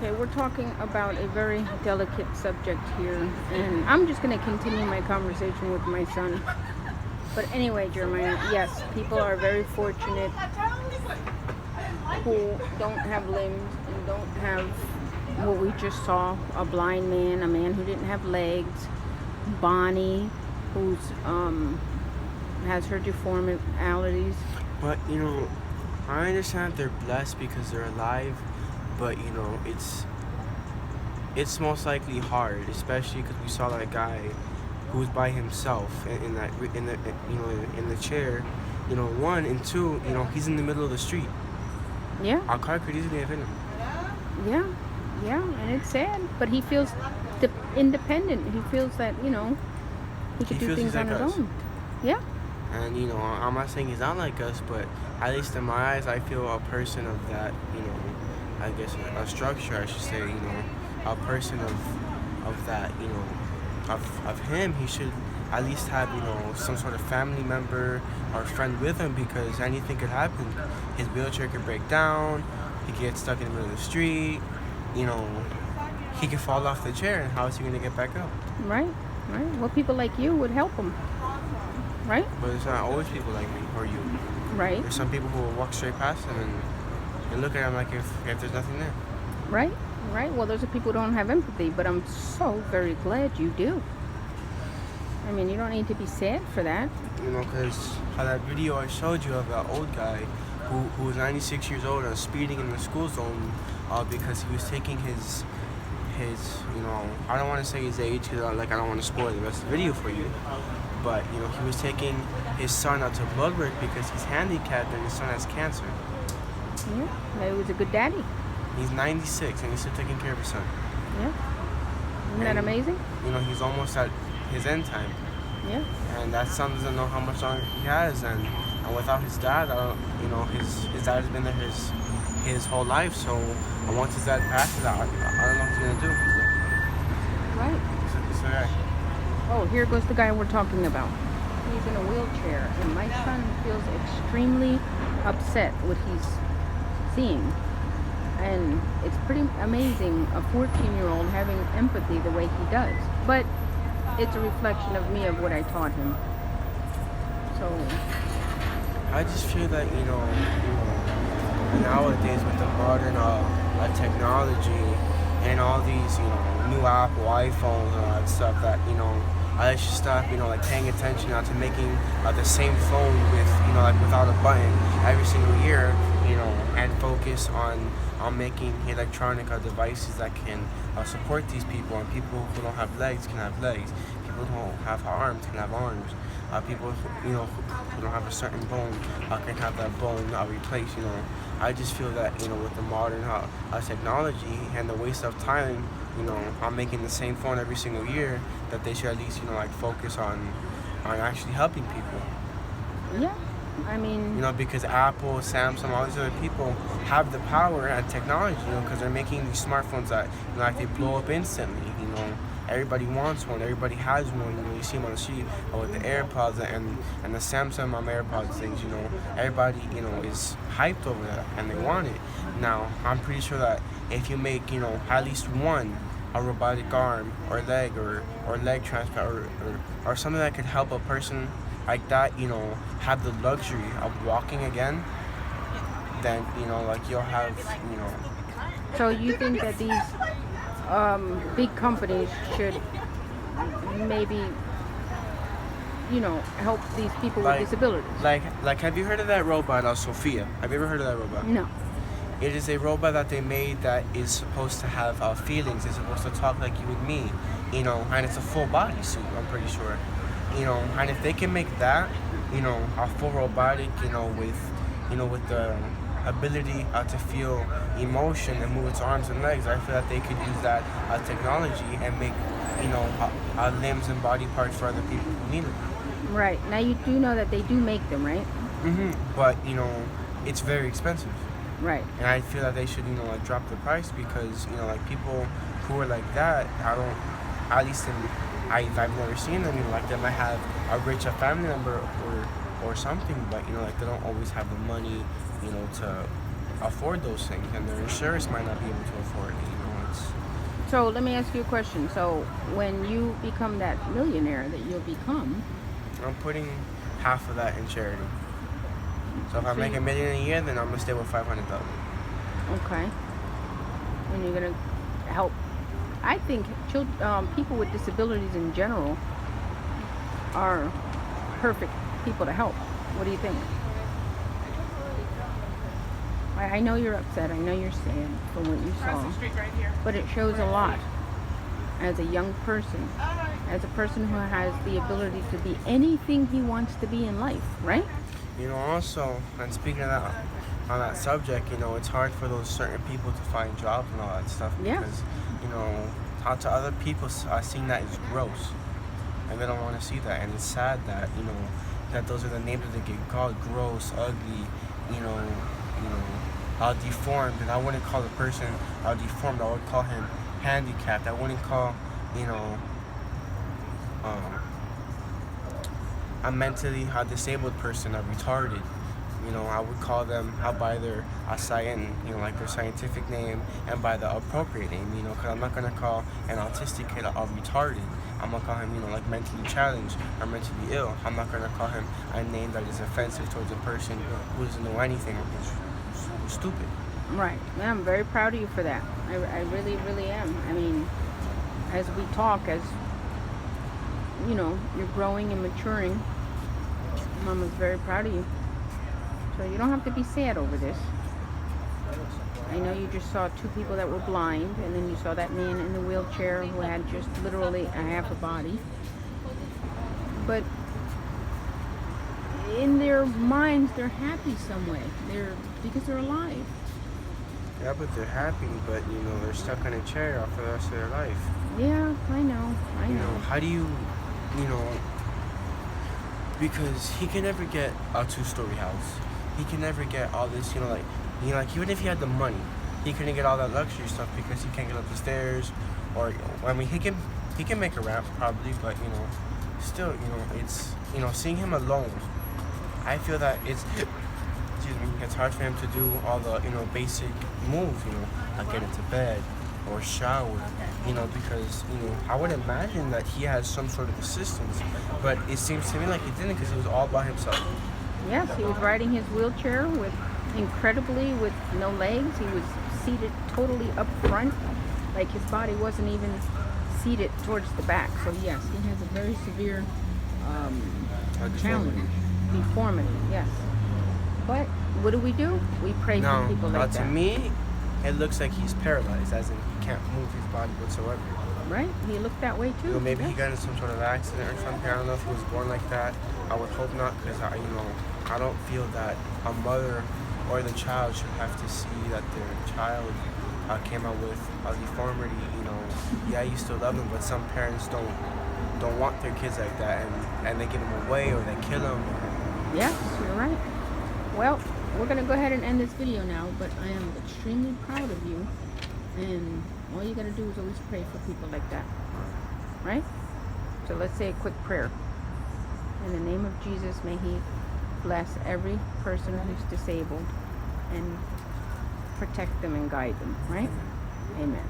Okay, we're talking about a very delicate subject here, and I'm just going to continue my conversation with my son. But anyway, Jeremiah, yes, people are very fortunate who don't have limbs and don't have what we just saw, a blind man, a man who didn't have legs, Bonnie, who's has her deformities. But I understand they're blessed because they're alive, but it's most likely hard, especially because we saw that guy who was by himself in that in the in the chair. One and two, he's in the middle of the street. Yeah, A car could easily have hit him. yeah, yeah, and it's sad, but he feels independent. He feels that he He could do feels he's things on like his us. own. Yeah, And I'm not saying he's not like us, but at least in my eyes, I feel a person of that, I guess a structure, I should say, a person of that, of him. He should at least have, some sort of family member or friend with him because anything could happen. His wheelchair could break down. He could get stuck in the middle of the street. You know, he could fall off the chair, and how is he gonna get back up? right, right. Well, people like you would help him, right, But it's not always people like me or you. right, There's some people who will walk straight past him and look at him like if there's nothing there. right, right. Well, those are people who don't have empathy, but I'm so very glad you do. I mean, you don't need to be sad for that. Because how that video I showed you of that old guy who was 96 years old and speeding in the school zone because he was taking his I don't want to say his age because I don't want to spoil the rest of the video for you, but he was taking his son out to blood work because he's handicapped and his son has cancer. Yeah, he was a good daddy. He's 96 and he's still taking care of his son. Yeah, isn't that And, amazing? He's almost at his end time. Yeah, And that son doesn't know how much longer he has, and without his dad, his dad has been there his whole life. So once his dad passes, I don't know what he's gonna do. right. So yeah. Oh, here goes the guy we're talking about. He's in a wheelchair, and my son feels extremely upset what he's seeing. And it's pretty amazing, a 14-year-old having empathy the way he does. But it's a reflection of me, of what I taught him. So, I just feel that nowadays with the modern technology and all these new Apple iPhones and all that stuff, that I should stop like paying attention now to making the same phone with like without a button every single year, and focus on making electronic devices that can support these people, and people who don't have legs can have legs, people who don't have arms can have arms, people who don't have a certain bone can have that bone replaced. I just feel that with the modern technology and the waste of time, on making the same phone every single year, that they should at least focus on actually helping people. yeah, I mean, Because Apple, Samsung, all these other people have the power and technology, because they're making these smartphones that, they blow up instantly. Everybody wants one. Everybody has one. You see them on the street with the AirPods and the Samsung AirPods things. Everybody is hyped over that and they want it. Now I'm pretty sure that if you make at least one a robotic arm or leg or leg transplant or something that could help a person like that, have the luxury of walking again, then you'll have so you think that these big companies should maybe, help these people with disabilities? Like have you heard of that robot, Sophia? Have you ever heard of that robot? No. It is a robot that they made that is supposed to have feelings. It's supposed to talk like you and me, and it's a full body suit, I'm pretty sure. And if they can make that, a full robotic, with the ability to feel emotion and move its arms and legs, I feel that they could use that technology and make, limbs and body parts for other people who need it. Right. Now you do know that they do make them, right? But, it's very expensive. Right. And I feel that they should, drop the price because, people who are like that, at least I've never seen them, they might have a richer family member or something, but, they don't always have the money, to afford those things, and their insurance might not be able to afford it, wants. So let me ask you a question. So when you become that millionaire that you'll become, I'm putting half of that in charity. So if I So make you- $1 million a year, then I'm gonna stay with 500,000. okay, and you're gonna help. I think people with disabilities in general are perfect people to help. What do you think? I know you're upset. I know you're sad from what you saw, but it shows a lot as a young person, as a person who has the ability to be anything he wants to be in life, right? You know, also, and speaking of that, on that subject, you know, it's hard for those certain people to find jobs and all that stuff Yeah. because, you know, how to other people seeing that is gross, and they don't want to see that, and it's sad that, you know, that those are the names that they get called: gross, ugly, you know, deformed. And I wouldn't call the person deformed. I would call him handicapped. I wouldn't call, you know, a mentally disabled person a retarded. You know, I would call them by their like their scientific name and by the appropriate name. You know, because I'm not gonna call an autistic kid a retarded. I'm gonna call him, you know, like mentally challenged or mentally ill. I'm not gonna call him a name that is offensive towards a person who doesn't know anything or who's stupid. Right. Man, I'm very proud of you for that. I really, really am. I mean, as we talk, as you know, you're growing and maturing, Mama's very proud of you. So you don't have to be sad over this. I know you just saw two people that were blind, and then you saw that man in the wheelchair who had just literally a half a body. But in their minds, they're happy some way. Because they're alive. Yeah, but they're happy, but you know, they're stuck in a chair for the rest of their life. Yeah, I know. You know, how do you know, because he can never get a 2-story house. He can never get all this, like even if he had the money, he couldn't get all that luxury stuff because he can't get up the stairs, or I mean, he can make a ramp probably, but you know, still, you know, it's, you know, seeing him alone, I feel that it's hard for him to do all the, you know, basic moves, you know, like get into bed or shower, you know, because, you know, I would imagine that he has some sort of assistance, but it seems to me like he didn't because he was all by himself. Yes, he was riding his wheelchair with no legs. He was seated totally up front, like his body wasn't even seated towards the back. So yes, he has a very severe challenge, deformity. Yes, but what do? We pray for people like that. To me, it looks like he's paralyzed, as in he can't move his body whatsoever. Right? He looked that way too. You know, maybe yes. he got in some sort of accident or something. I don't know if he was born like that. I would hope not, because I don't feel that a mother or the child should have to see that their child came out with a deformity. You know, yeah, you still love them, but some parents don't want their kids like that, and they give them away or they kill them. Yes, you're right. Well, we're gonna go ahead and end this video now, but I am extremely proud of you, and all you gotta do is always pray for people like that, right? So let's say a quick prayer. In the name of Jesus, may He bless every person who's disabled and protect them and guide them, right? Amen.